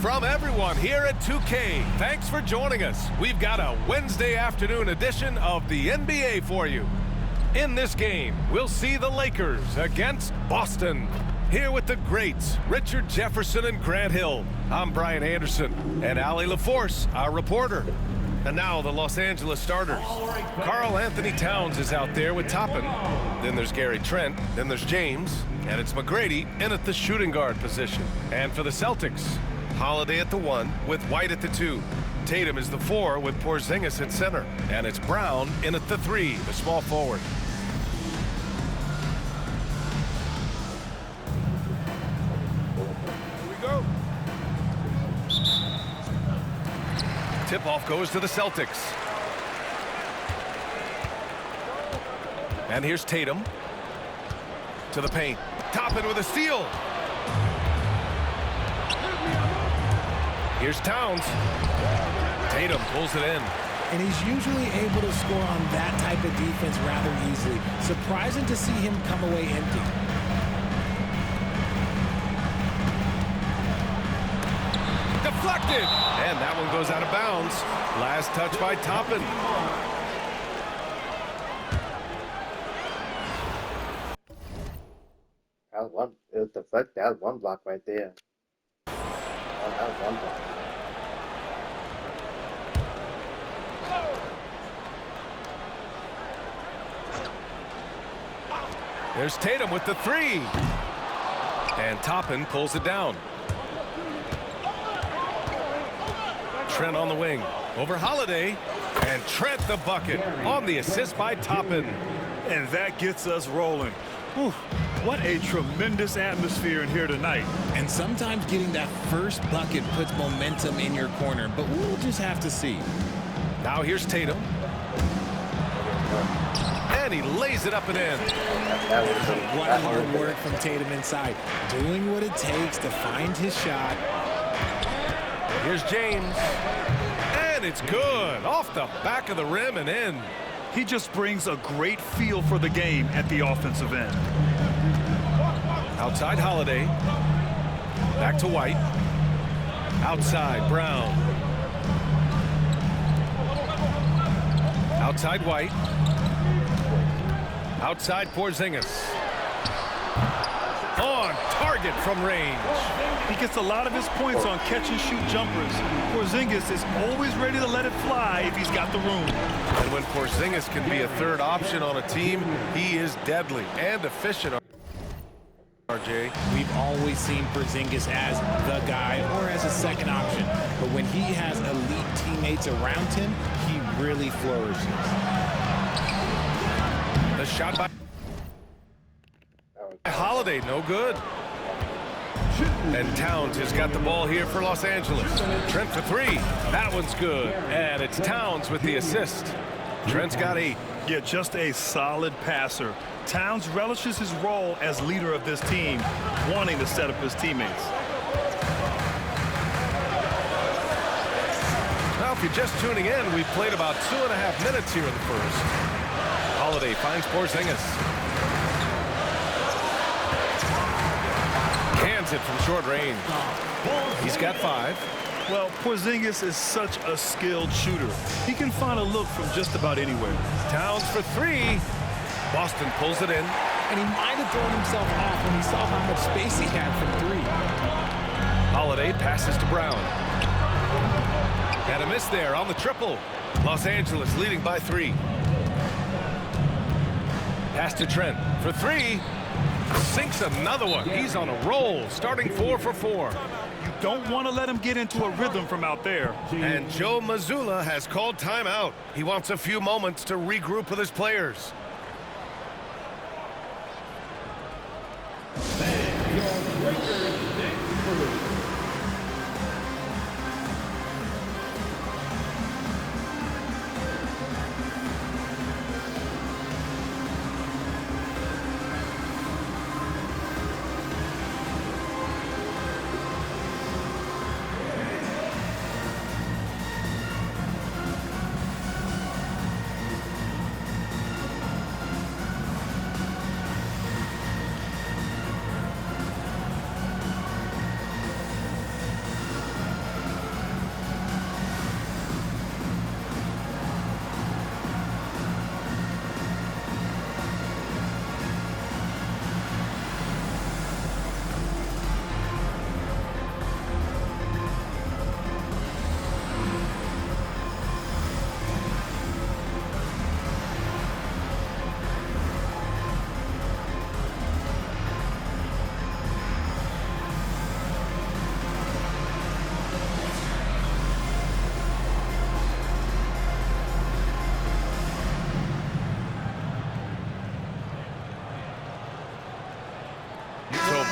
From everyone here at 2K, thanks for joining us. We've got a Wednesday afternoon edition of the NBA for you. In this game, we'll see the Lakers against Boston. Here with the greats, Richard Jefferson and Grant Hill. I'm Brian Anderson, and Allie LaForce, our reporter. And now the Los Angeles starters. Karl Anthony Towns is out there with Toppin. Then there's Gary Trent. Then there's James. And it's McGrady in at the shooting guard position. And for the Celtics, Holiday at the 1 with White at the 2. Tatum is the 4 with Porzingis at center. And it's Brown in at the 3, the small forward. Tip-off goes to the Celtics. And here's Tatum. To the paint. Toppin with a steal. Here's Towns. Tatum pulls it in. And he's usually able to score on that type of defense rather easily. Surprising to see him come away empty. Deflected, and that one goes out of bounds. Last touch by Toppin. That was one. It was deflected. That was one block right there. Oh, that was one block. There's Tatum with the 3, and Toppin pulls it down. Trent on the wing, over Holiday, and Trent the bucket on the assist by Toppin. And that gets us rolling. Whew, what a tremendous atmosphere in here tonight. And sometimes getting that first bucket puts momentum in your corner, but we'll just have to see. Now here's Tatum. And he lays it up and in. What hard work from Tatum inside, doing what it takes to find his shot. Here's James, and it's good. Off the back of the rim and in. He just brings a great feel for the game at the offensive end. Outside Holiday. Back to White. Outside Brown. Outside White. Outside Porzingis. On target from range. He gets a lot of his points on catch-and-shoot jumpers. Porzingis is always ready to let it fly if he's got the room. And when Porzingis can be a third option on a team, he is deadly and efficient. RJ. We've always seen Porzingis as the guy or as a second option. But when he has elite teammates around him, he really flourishes. The shot by Holiday, no good. And Towns has got the ball here for Los Angeles. Trent for 3. That one's good. And it's Towns with the assist. Trent's got 8. Yeah, just a solid passer. Towns relishes his role as leader of this team, wanting to set up his teammates. Now, if you're just tuning in, we've played about 2.5 minutes here in the first. Holiday finds Porzingis. Cans it from short range. He's got 5. Well, Porzingis is such a skilled shooter. He can find a look from just about anywhere. Towns for 3. Boston pulls it in. And he might have thrown himself off when he saw how much space he had from 3. Holiday passes to Brown. And a miss there on the triple. Los Angeles leading by 3. Pass to Trent for 3. Sinks another one. He's on a roll, starting 4 for 4. You don't want to let him get into a rhythm from out there. And Joe Mazzulla has called timeout. He wants a few moments to regroup with his players.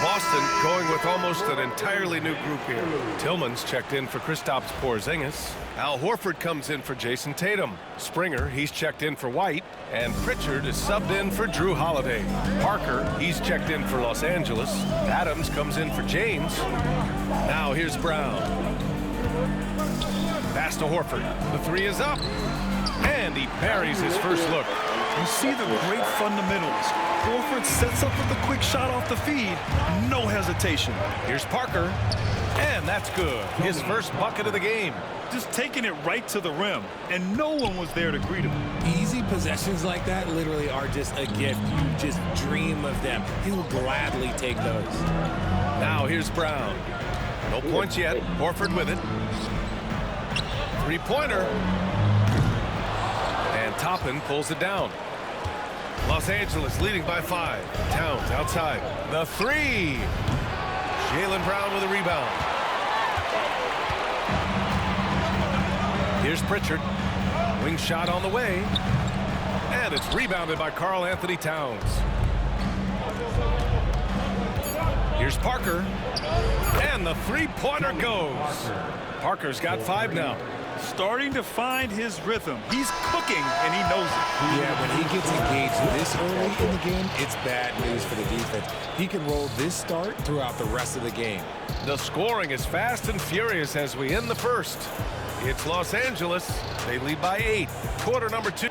Boston going with almost an entirely new group here. Tillman's checked in for Kristaps Porzingis. Al Horford comes in for Jason Tatum. Springer, he's checked in for White. And Pritchard is subbed in for Drew Holiday. Parker, he's checked in for Los Angeles. Adams comes in for James. Now here's Brown. Pass to Horford. The three is up. And he buries his first look. You see the great fundamentals. Horford sets up with a quick shot off the feed. No hesitation. Here's Parker. And that's good. His first bucket of the game. Just taking it right to the rim. And no one was there to greet him. Easy possessions like that literally are just a gift. You just dream of them. He'll gladly take those. Now here's Brown. No points yet. Horford with it. Three-pointer. And Toppin pulls it down. Los Angeles leading by 5. Towns outside. The three. Jaylen Brown with a rebound. Here's Pritchard. Wing shot on the way. And it's rebounded by Karl Anthony Towns. Here's Parker. And the three-pointer goes. Parker's got 5 now. Starting to find his rhythm. He's cooking, and he knows it. Yeah, when he gets engaged this early in the game, it's bad news for the defense. He can roll this start throughout the rest of the game. The scoring is fast and furious as we end the first. It's Los Angeles. They lead by 8. Quarter number 2.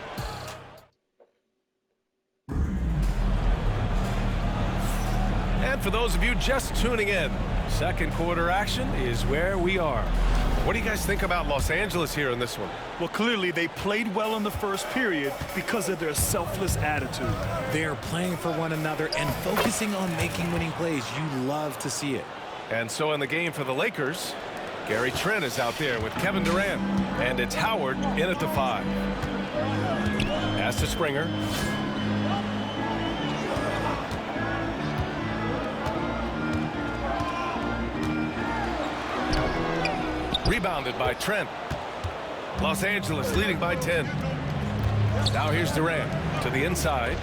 And for those of you just tuning in, second quarter action is where we are. What do you guys think about Los Angeles here in this one? Well, clearly they played well in the first period because of their selfless attitude. They're playing for one another and focusing on making winning plays. You love to see it. And so in the game for the Lakers, Gary Trent is out there with Kevin Durant. And it's Howard in at the 5. Pass to Springer. Rebounded by Trent. Los Angeles leading by 10. Now here's Durant to the inside.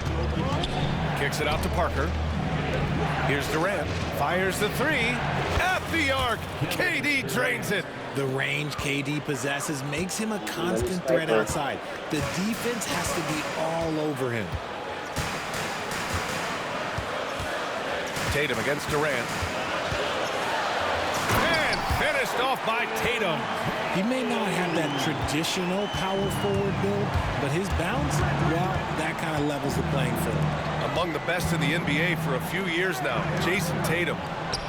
Kicks it out to Parker. Here's Durant. Fires the three. At the arc. KD drains it. The range KD possesses makes him a constant threat outside. The defense has to be all over him. Tatum against Durant. And finished off by Tatum. He may not have that traditional power forward build, but his bounce, well, that kind of levels the playing field. Among the best in the NBA for a few years now, Jason Tatum.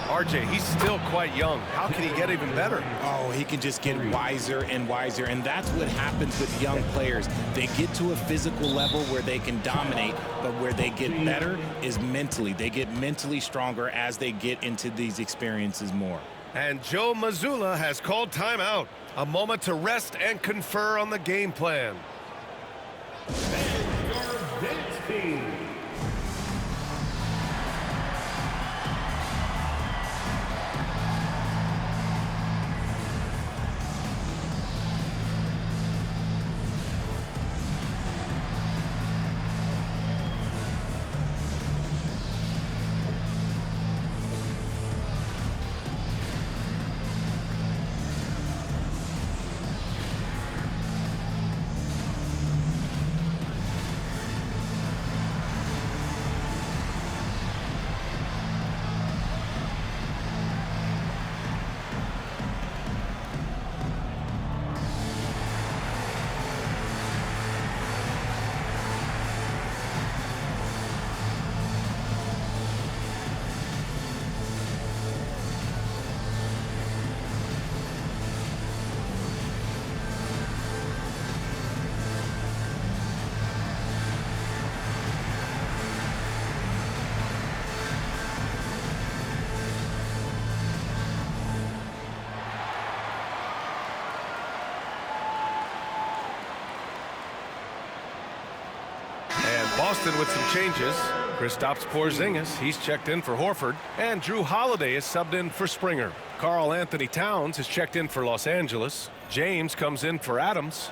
RJ, he's still quite young. How can he get even better? Oh, he can just get wiser and wiser, and that's what happens with young players. They get to a physical level where they can dominate, but where they get better is mentally. They get mentally stronger as they get into these experiences more. And Joe Mazzulla has called timeout. A moment to rest and confer on the game plan. Boston with some changes. Kristaps Porzingis, he's checked in for Horford. And Drew Holiday is subbed in for Springer. Karl Anthony Towns is checked in for Los Angeles. James comes in for Adams.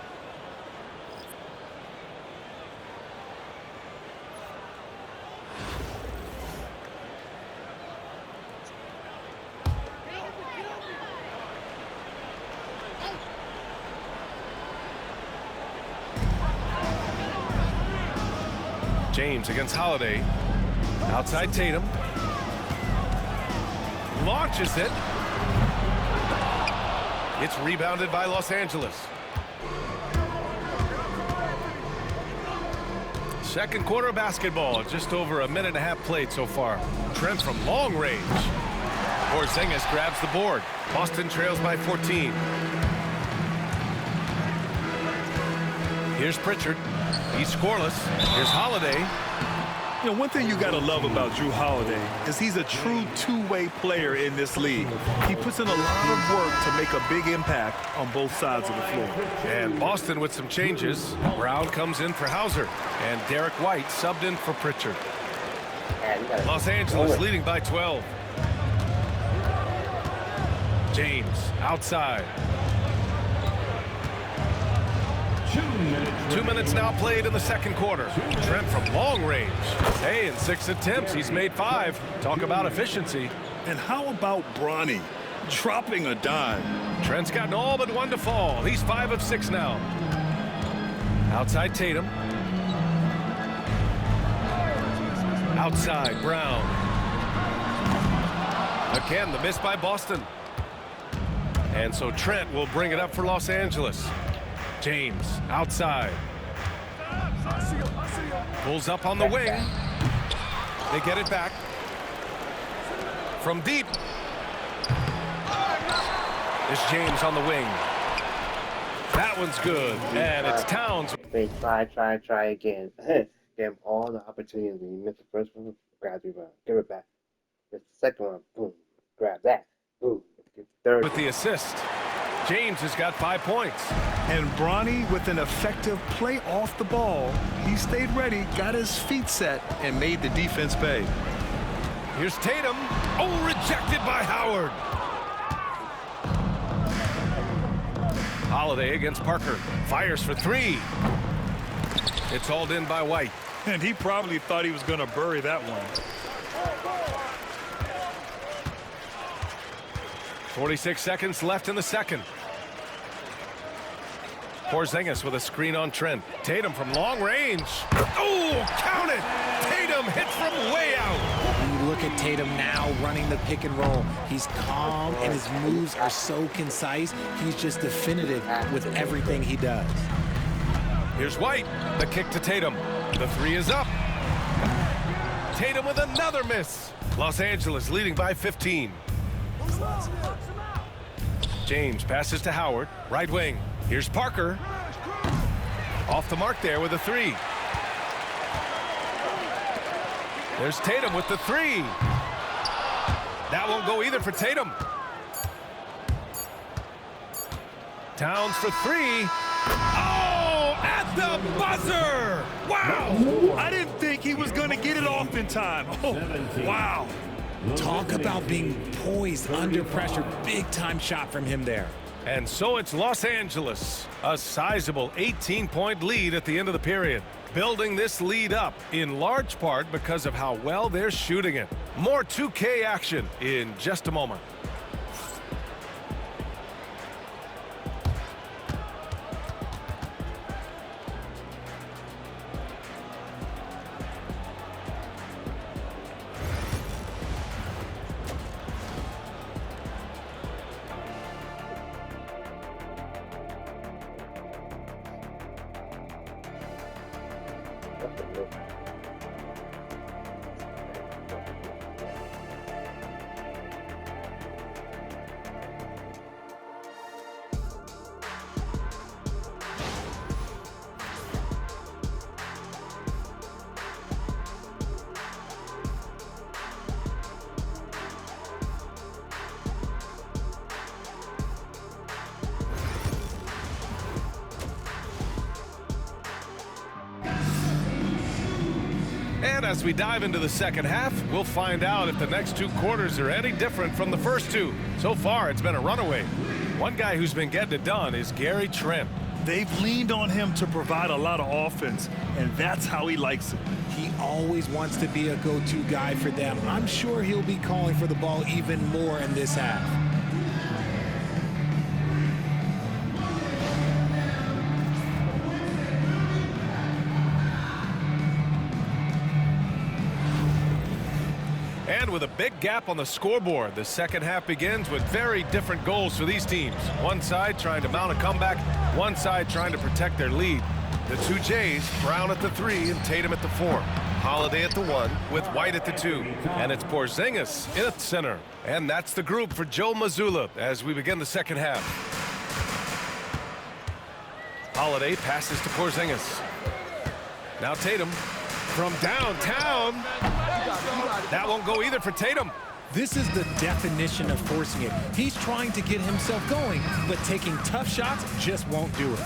James against Holiday. Outside Tatum. Launches it. It's rebounded by Los Angeles. Second quarter of basketball. Just over a minute and a half played so far. Trent from long range. Porzingis grabs the board. Boston trails by 14. Here's Pritchard. He's scoreless. Here's Holiday. You know, one thing you got to love about Jrue Holiday is he's a true two-way player in this league. He puts in a lot of work to make a big impact on both sides of the floor. And Boston with some changes. Brown comes in for Hauser. And Derek White subbed in for Pritchard. Los Angeles leading by 12. James outside. 2 minutes now played in the second quarter. Trent from long range. Hey, in 6 attempts, he's made 5. Talk about efficiency. And how about Bronny dropping a dime? Trent's gotten all but 1 to fall. He's 5 of 6 now. Outside Tatum. Outside Brown. Again, the miss by Boston. And so Trent will bring it up for Los Angeles. James outside. Pulls up on the wing. They get it back. From deep. It's James on the wing. That one's good. And it's Towns. They try again. Give him all the opportunities. He missed the first one. Grab the rebound. Give it back. The second one. Boom. Grab that. Boom. Get the third. With the assist. James has got 5 points. And Bronny with an effective play off the ball. He stayed ready, got his feet set, and made the defense pay. Here's Tatum. Oh, rejected by Howard. Holiday against Parker. Fires for 3. It's hauled in by White. And he probably thought he was going to bury that one. 46 seconds left in the second. Porzingis with a screen on Trent. Tatum from long range. Oh, count it! Tatum hits from way out. You look at Tatum now running the pick and roll. He's calm and his moves are so concise. He's just definitive with everything he does. Here's White. The kick to Tatum. The 3 is up. Tatum with another miss. Los Angeles leading by 15. James passes to Howard. Right wing. Here's Parker. Off the mark there with a 3. There's Tatum with the 3. That won't go either for Tatum. Towns for 3. Oh, at the buzzer! Wow! I didn't think he was going to get it off in time. Oh, wow. Talk about being poised under pressure. Big time shot from him there. And so it's Los Angeles, a sizable 18-point lead at the end of the period. Building this lead up in large part because of how well they're shooting it. More 2K action in just a moment. And as we dive into the second half, we'll find out if the next 2 quarters are any different from the first 2. So far, it's been a runaway. One guy who's been getting it done is Gary Trent. They've leaned on him to provide a lot of offense, and that's how he likes it. He always wants to be a go-to guy for them. I'm sure he'll be calling for the ball even more in this half. And with a big gap on the scoreboard, the second half begins with very different goals for these teams. One side trying to mount a comeback, one side trying to protect their lead. The two Jays, Brown at the 3 and Tatum at the 4. Holiday at the 1 with White at the 2. And it's Porzingis in at center. And that's the group for Joe Mazzulla as we begin the second half. Holiday passes to Porzingis. Now Tatum from downtown. That won't go either for Tatum. This is the definition of forcing it. He's trying to get himself going, but taking tough shots just won't do it.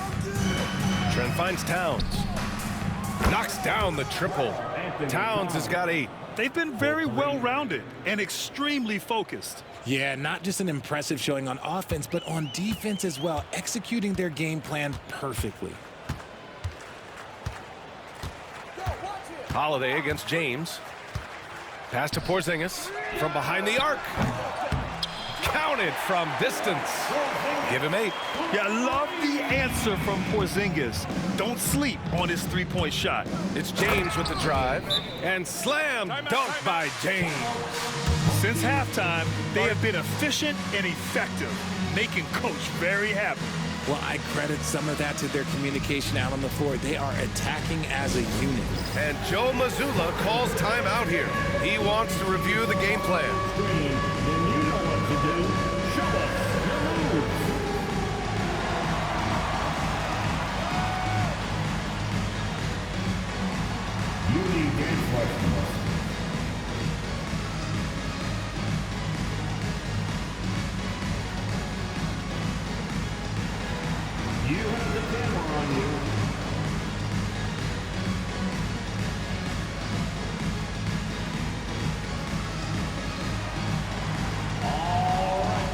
Trent finds Towns. Knocks down the triple. Towns has got 8. They've been very well-rounded and extremely focused. Yeah, not just an impressive showing on offense, but on defense as well, executing their game plan perfectly. Holiday against James. Pass to Porzingis from behind the arc. Counted from distance. Give him 8. Yeah, I love the answer from Porzingis. Don't sleep on his three-point shot. It's James with the drive. And slam dunk by James. Since halftime, they have been efficient and effective, making Coach very happy. Well, I credit some of that to their communication out on the floor. They are attacking as a unit. And Joe Mazzulla calls timeout here. He wants to review the game plan. You have the camera on you. All right.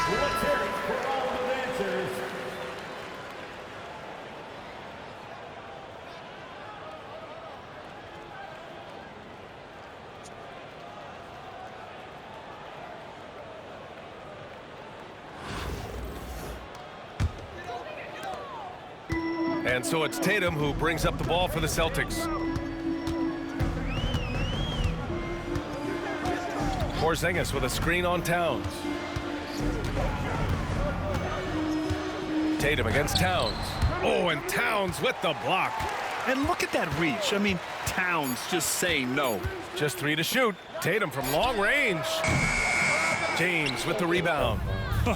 Let's hear it for all the dancers. And so it's Tatum who brings up the ball for the Celtics. Porzingis with a screen on Towns. Tatum against Towns. Oh, and Towns with the block. And look at that reach. I mean, Towns just saying no. Just 3 to shoot. Tatum from long range. James with the rebound.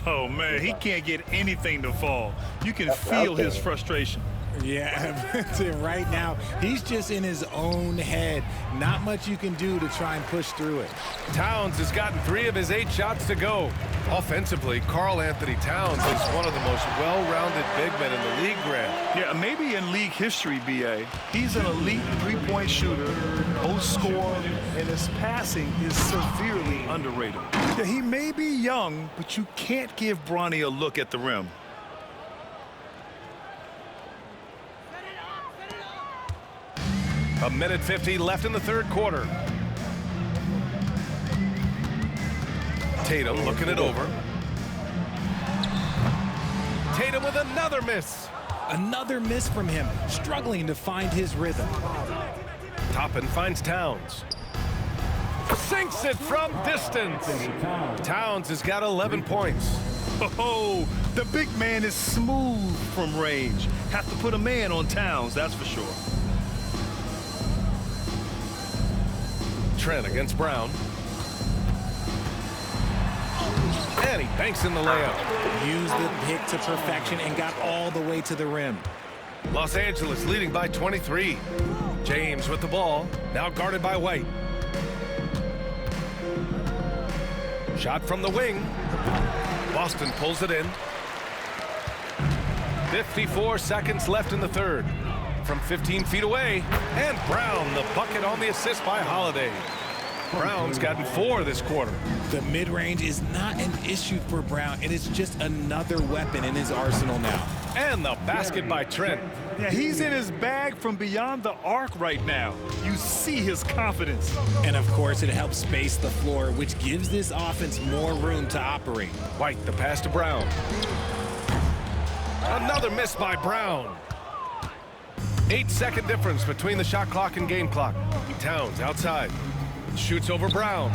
Oh, man, he can't get anything to fall. You can feel his frustration. Yeah, right now, he's just in his own head. Not much you can do to try and push through it. Towns has gotten 3 of his 8 shots to go. Offensively, Karl Anthony Towns is one of the most well-rounded big men in the league, Grant. Yeah, maybe in league history, B.A. He's an elite three-point shooter, post scorer, and his passing is severely underrated. Yeah, he may be young, but you can't give Bronny a look at the rim. A minute 50 left in the third quarter. Tatum looking it over. Tatum with another miss. Another miss from him, struggling to find his rhythm. Toppin finds Towns. Sinks it from distance. Towns has got 11 points. Oh, the big man is smooth from range. Have to put a man on Towns, that's for sure. Trent against Brown. And he banks in the layup. Used the pick to perfection and got all the way to the rim. Los Angeles leading by 23. James with the ball, now guarded by White. Shot from the wing. Boston pulls it in. 54 seconds left in the third. from 15 feet away. And Brown, the bucket on the assist by Holiday. Brown's gotten 4 this quarter. The mid-range is not an issue for Brown. It is just another weapon in his arsenal now. And the basket by Trent. Yeah, he's in his bag from beyond the arc right now. You see his confidence. And of course, it helps space the floor, which gives this offense more room to operate. White, the pass to Brown. Another miss by Brown. 8-second difference between the shot clock and game clock. Towns outside. Shoots over Brown.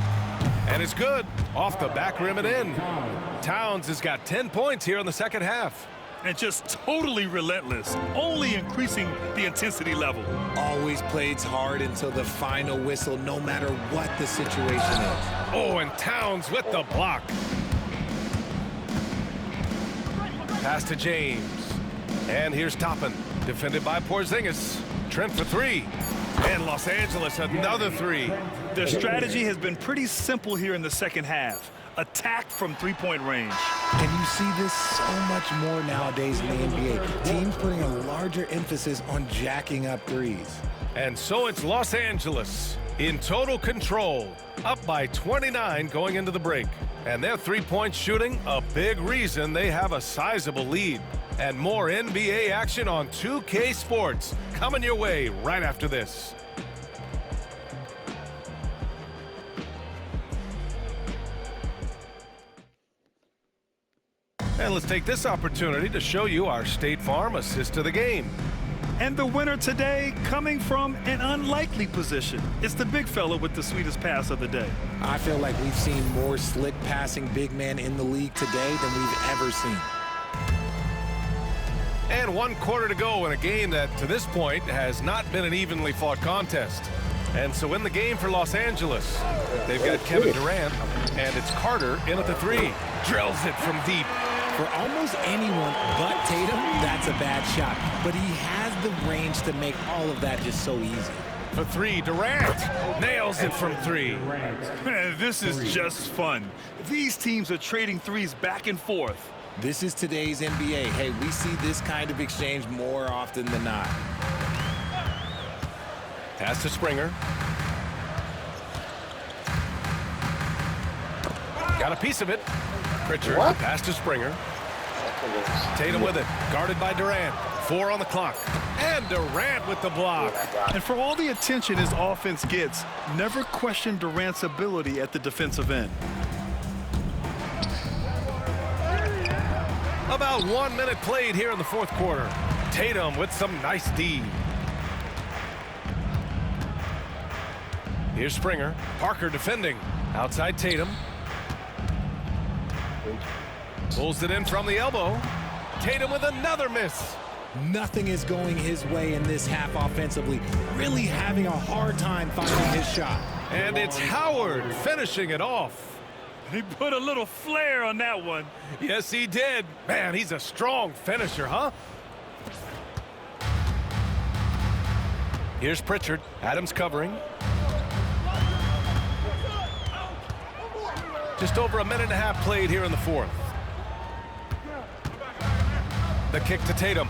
And it's good. Off the back rim and in. Towns has got 10 points here in the second half. And just totally relentless, only increasing the intensity level. Always plays hard until the final whistle, no matter what the situation is. Oh, and Towns with the block. Pass to James. And here's Toppin. Defended by Porzingis. Trent for 3. And Los Angeles, another 3. Their strategy has been pretty simple here in the second half. Attack from three-point range. And you see this so much more nowadays in the NBA. Teams putting a larger emphasis on jacking up threes. And so it's Los Angeles in total control, up by 29 going into the break. And their three-point shooting, a big reason they have a sizable lead. And more NBA action on 2K Sports coming your way right after this. And let's take this opportunity to show you our State Farm assist of the game. And the winner today coming from an unlikely position. It's the big fella with the sweetest pass of the day. I feel like we've seen more slick passing big men in the league today than we've ever seen. And 1 quarter to go in a game that, to this point, has not been an evenly fought contest. And so in the game for Los Angeles, they've got Kevin Durant, and it's Carter in at the 3. Drills it from deep. For almost anyone but Tatum, that's a bad shot. But he has the range to make all of that just so easy. For 3, Durant nails it from 3. Man, this is just fun. These teams are trading threes back and forth. This is today's NBA. Hey, we see this kind of exchange more often than not. Pass to Springer. Got a piece of it. Pritchard, pass to Springer. Tatum with it, guarded by Durant. 4 on the clock. And Durant with the block. And for all the attention his offense gets, never question Durant's ability at the defensive end. About 1 minute played here in the fourth quarter. Tatum with some nice D. Here's Springer. Parker defending. Outside Tatum. Pulls it in from the elbow. Tatum with another miss. Nothing is going his way in this half offensively. Really having a hard time finding his shot. And it's Howard finishing it off. He put a little flair on that one. Yes, he did. Man, he's a strong finisher, huh? Here's Pritchard. Adams covering. Just over a minute and a half played here in the fourth. The kick to Tatum.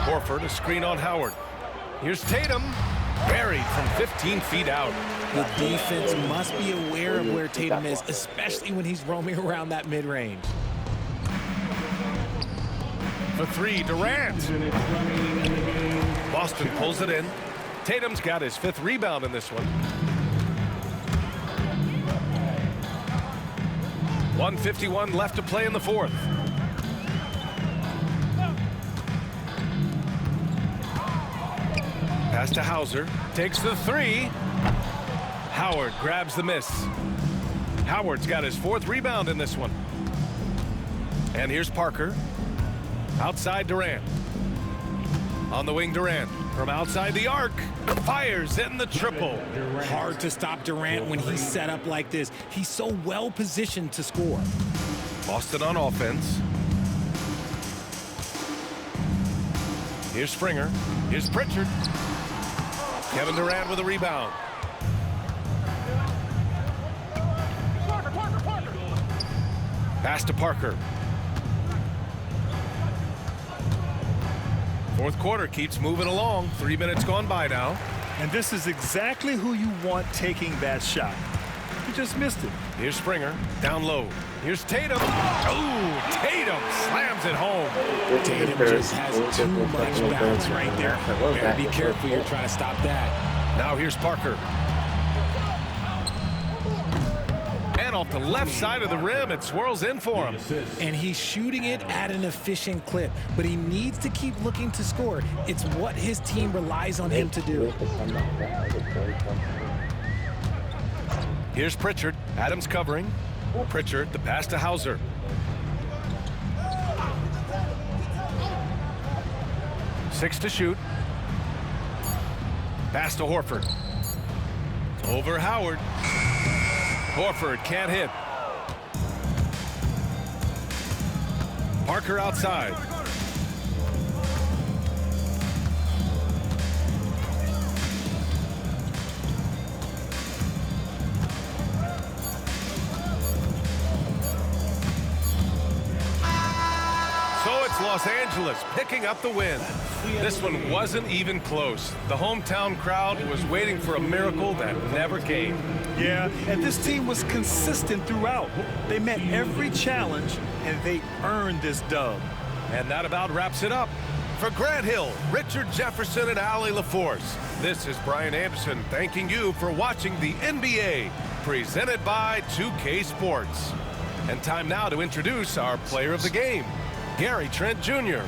Horford, a screen on Howard. Here's Tatum. Buried from 15 feet out. The defense must be aware of where Tatum is, especially when he's roaming around that mid-range. For 3, Durant. Boston pulls it in. Tatum's got his 5th rebound in this one. 1:51 left to play in the fourth. Pass to Hauser. Takes the 3. Howard grabs the miss. Howard's got his 4th rebound in this one. And here's Parker. Outside Durant. On the wing, Durant. From outside the arc. Fires in the triple. Hard to stop Durant when he's set up like this. He's so well positioned to score. Boston on offense. Here's Springer. Here's Pritchard. Kevin Durant with a rebound. Pass to Parker. Fourth quarter keeps moving along. 3 minutes gone by now. And this is exactly who you want taking that shot. He just missed it. Here's Springer, down low. Here's Tatum. Oh, Tatum slams it home. Tatum just has too much bounce right there. Better be careful, you're trying to stop that. Now here's Parker. And off the left side of the rim, it swirls in for him. And he's shooting it at an efficient clip, but he needs to keep looking to score. It's what his team relies on him to do. Here's Pritchard. Adams covering. Pritchard, the pass to Hauser. Six to shoot. Pass to Horford. Over Howard. Horford can't hit. Parker outside. So it's Los Angeles picking up the win. This one wasn't even close. The hometown crowd was waiting for a miracle that never came. Yeah, and this team was consistent throughout. They met every challenge, and they earned this dub. And that about wraps it up. For Grant Hill, Richard Jefferson, and Allie LaForce, this is Brian Anderson thanking you for watching the NBA, presented by 2K Sports. And time now to introduce our player of the game, Gary Trent Jr.